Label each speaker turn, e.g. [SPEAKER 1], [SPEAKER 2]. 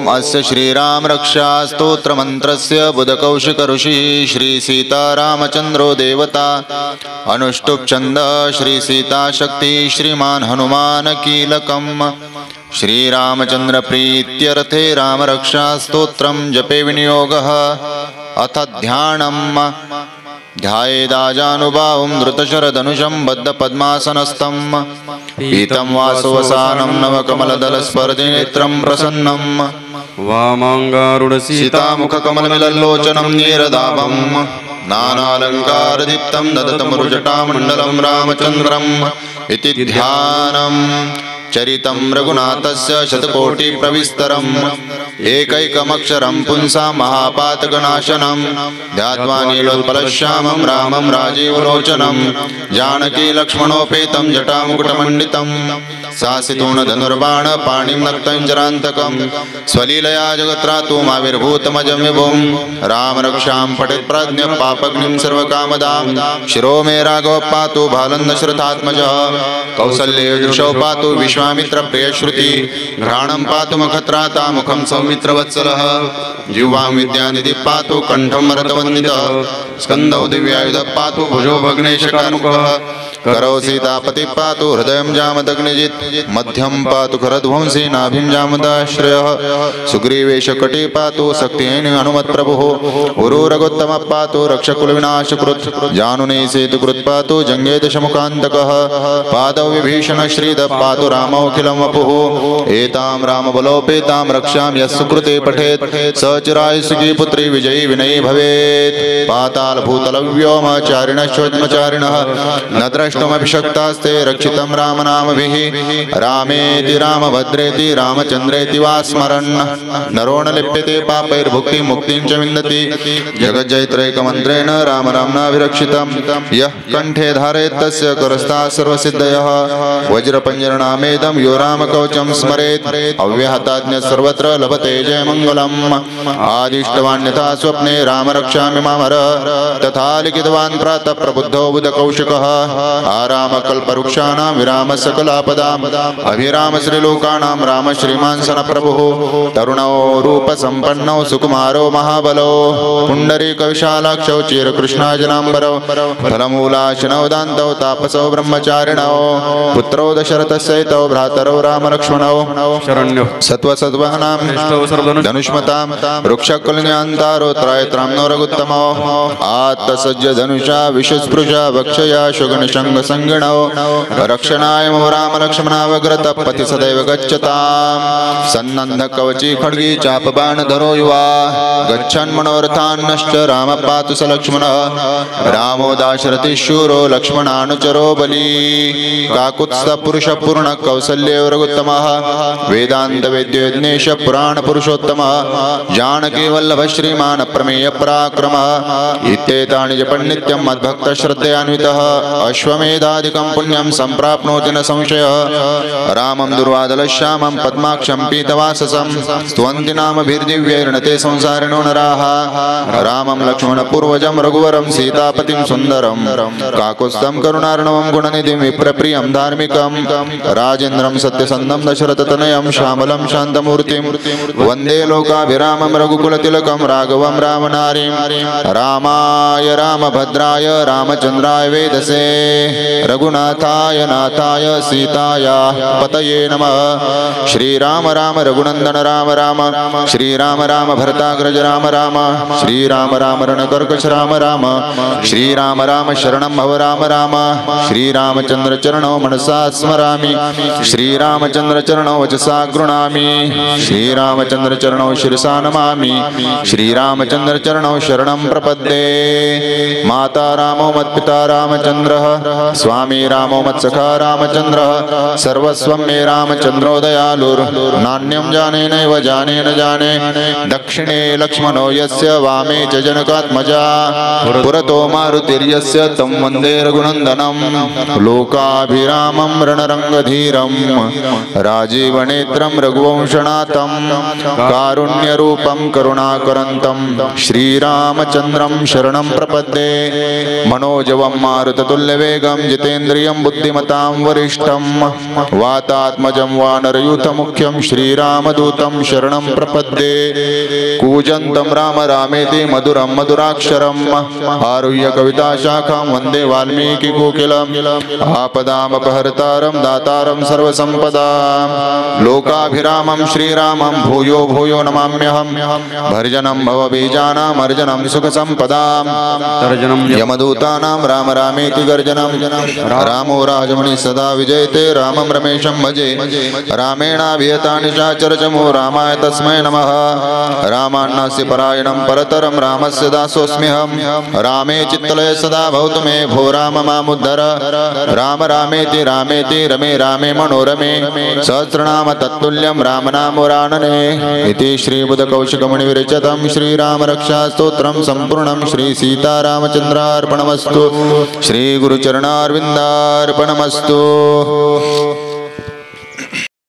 [SPEAKER 1] ओम अस्य श्रीराम रक्षा स्तोत्र मंत्रस्य बुधकौशिक ऋषि श्री सीतारामचंद्रो देवता अनुष्टुप छंद श्री सीता शक्ति श्रीमान हनुमान कीलकम श्रीरामचंद्र प्रीत्यर्थे राम रक्षा स्तोत्रम जपे विनियोगः अथ ध्यानम् ध्यायेदाजानुभावं धृतशरधनुषं बद्धपद्मासनस्थं पीतं वासवसानं नवकमलदलस्पर्धिनेत्रं प्रसन्नं वामाङ्गारूढसीतामुखकमलमिलल्लोचनं नीरदाभं नानालङ्कारदीप्तं ददतमरुजटामण्डलं रामचन्द्रम् इति ध्यानम् चरितं रघुनाथस्य शतकोटिप्रविस्तरम् एकैकमक्षरं पुंसा महापातकनाशनं ध्यात्वा नीलोत्पलश्यामं रामं राजीवलोचनं जानकी लक्ष्मणोपेतं जटामुकुटमण्डितं सासितूण धनुर्बाण पाणिं नक्तञ्जरान्तकं स्वलीलया जगत्रातुमाविर्भूतमजं विभुं रामरक्षां पठेत् प्राज्ञ पापग्निं सर्वकामदां शिरो मे राघव पातु बालन्दशरथात्मजः कौसल्ये दृशौ पातु विश्वामित्र प्रियश्रुति घ्राणं पातु मुखत्राता मुखं सौमित्रवत्सलः जिह्वां विद्यानिधि पातु कंठं रथवन्दितः स्कन्दौ दिव्यायुधः पातु भुजो भग्नेशकानुकः करौ सीतापति पातु हृदयं जामदग्निजित् मध्यं पातु करध्वंसी नाभिं जामदाश्रयः सुग्रीवेशकटी पातु शक्तिहीन हनुमत्प्रभुः उरुरगोत्तमः पातु रक्षकुलविनाशकृत् जानुने सेतुकृत् पातु जङ्गे दशमुखान्तकः पादौ विभीषणश्रीदः पातु रामोऽखिलं वपुः एतां रामबलोपेतां रक्षां यः सुकृते पठेत् स चिरायुसुखी पुत्री विजयी विनयी भवेत् पातालभूतलव्योमचारिणश्चोद्मचारिणः न द्रष्टुमभिषक्तास्ते रक्षितं रामनामभिः रामेति रामभद्रेति रामचन्द्रेति वा स्मरन् नरो न लिप्यते पापैर्भुक्तिं मुक्तिं च विन्दति जगज्जयत्रैकमन्त्रेण राम नाम्नाभिरक्षितं यः कण्ठे धारयेत् तस्य करस्ताः सर्वसिद्धयः वज्रपञ्जरनामेदं यो रामकवचं स्मरेत् अव्याहताज्ञः सर्वत्र लभते जयमङ्गलम् आदिष्टवान् यथा स्वप्ने रामरक्षामि मामर तथा लिखितवान् प्रातः प्रबुद्धो बुधकौशिकः आरामकल्पवृक्षाणां विरामसकलापदाम् अभिराम श्रीलोकानां राम श्रीमान् सनप्रभुः तरुणो रूपसम्पन्नौ सुकुमारो महाबलो पुण्डरीकविशालाक्षौ चिरकृष्णाजनाम्बरौ फलमूलाशनौ दान्तौ तापसौ ब्रह्मचारिणौ पुत्रौ दशरथस्यैतौ भ्रातरौ रामलक्ष्मणौ शरण्यो सत्त्वसद्वहनां धनुष्मतां वृक्षकुलन्यान्तारो त्रायत्राम्नो रघुत्तमौ आत्तसज्ज धनुषा विशुस्पृशा वक्षया शुगणशङ्गसङ्गिणौ रक्षणाय मम रामलक्ष्मणावग्रतपति सदैव गच्छताम् सन्नन्धकवची खड्गी चापबाणधरो युवा गच्छन् मनोरथान्नश्च राम पातु स लक्ष्मणः रामो दाशरथि शूरो लक्ष्मणानुचरो बली काकुत्स्थपुरुषपूर्ण कौसल्यो रघुत्तमः वेदान्तवेद्यज्ञेश पुराणपुरुषोत्तमः जानकीवल्लभ श्रीमान् प्रमेय पराक्रमः इत्येतानि जपन् नित्यं मद्भक्तश्रद्धयान्वितः अश्वमेधादिकं पुण्यं सम्प्राप्नोति न संशयः रामं दुर्वादलश्यामं पद्माक्षं पीतवाससं स्तुवन्ति नामभिर्दिव्यैर्नते संसारिणो नराः रामं लक्ष्मणपूर्वजं रघुवरं सीतापतिं सुन्दरं काकुत्स्थं करुणार्णवं गुणनिधिं विप्रप्रियं धार्मिकं राजेन्द्रं सत्यसन्धं दशरथतनयं श्यामलं शान्तमूर्तिं वन्दे लोकाभिरामं रघुकुलतिलकं राघवं रामनारीं रामाय रामभद्राय रामचन्द्राय वेदसे रघुनाथाय नाथाय सीताय पतये नमः श्रीराम राम रघुनन्दन राम राम श्रीराम राम भरताग्रज राम राम श्रीराम राम रणकर्कश राम राम श्रीराम राम शरणं भव राम राम श्रीरामचन्द्र चरणौ मनसा स्मरामि श्रीरामचन्द्र चरणौ वचसा गृह्णामि श्रीरामचन्द्र चरणौ शिरसा नमामि श्रीरामचन्द्र चरणौ शरणं प्रपद्ये माता रामो मत्पिता रामचन्द्रः स्वामी रामो मत्सखा रामचन्द्रः सर्वस्वं मे रामचन्द्रो दयालुर्नान्यं जाने नैव जाने न जाने दक्षिणे लक्ष्मणो यस्य वामे च जनकात्मजा पुरतो मारुतिर्यस्य तं वन्दे रघुनन्दनं लोकाभिरामं रणरङ्गधीरं राजीवनेत्रं रघुवंशनाथं कारुण्यरूपं करुणाकरन्तं श्रीरामचन्द्रं शरणं प्रपद्ये मनोजवं मारुततुल्यवेगं वेगं जितेन्द्रियं बुद्धिमतां वरिष्ठं वातात्मजं वानरयूथमुख्यं श्रीरामदूतं शरणं प्रपद्ये कूजन्तं राम रामेति मधुरं मधुराक्षरम् आरुह्य कविताशाखां वन्दे वाल्मीकिकोकिलम् आपदामपहर्तारं दातारं सर्वसम्पदां लोकाभिरामं श्रीरामं भूयो भूयो नमाम्यहम् भर्जनं भवबीजानां अर्जनं सुखसम्पदां तर्जनं यमदूतानां राम रामेति गर्जनं रामो राजमणि सदा विजयते रामं रमेशं भजे रामेणाभिहतानि चाचरचमो रामाय तस्मै नमः रामान्नास्य परायणं परतरं रामस्य दासोऽस्म्यहं रामे चित्तलय सदा भवतु मे भो राम मामुद्धर राम रामेति रामेति रमे रामे मनोरमे सहस्रनाम तत्तुल्यं रामनामोरानने इति श्रीबुधकौशिकमुनिविरचितं श्रीरामरक्षास्तोत्रं सम्पूर्णं श्रीसीतारामचन्द्रार्पणमस्तु श्रीगुरुचरणारविन्दार्पणमस्तु।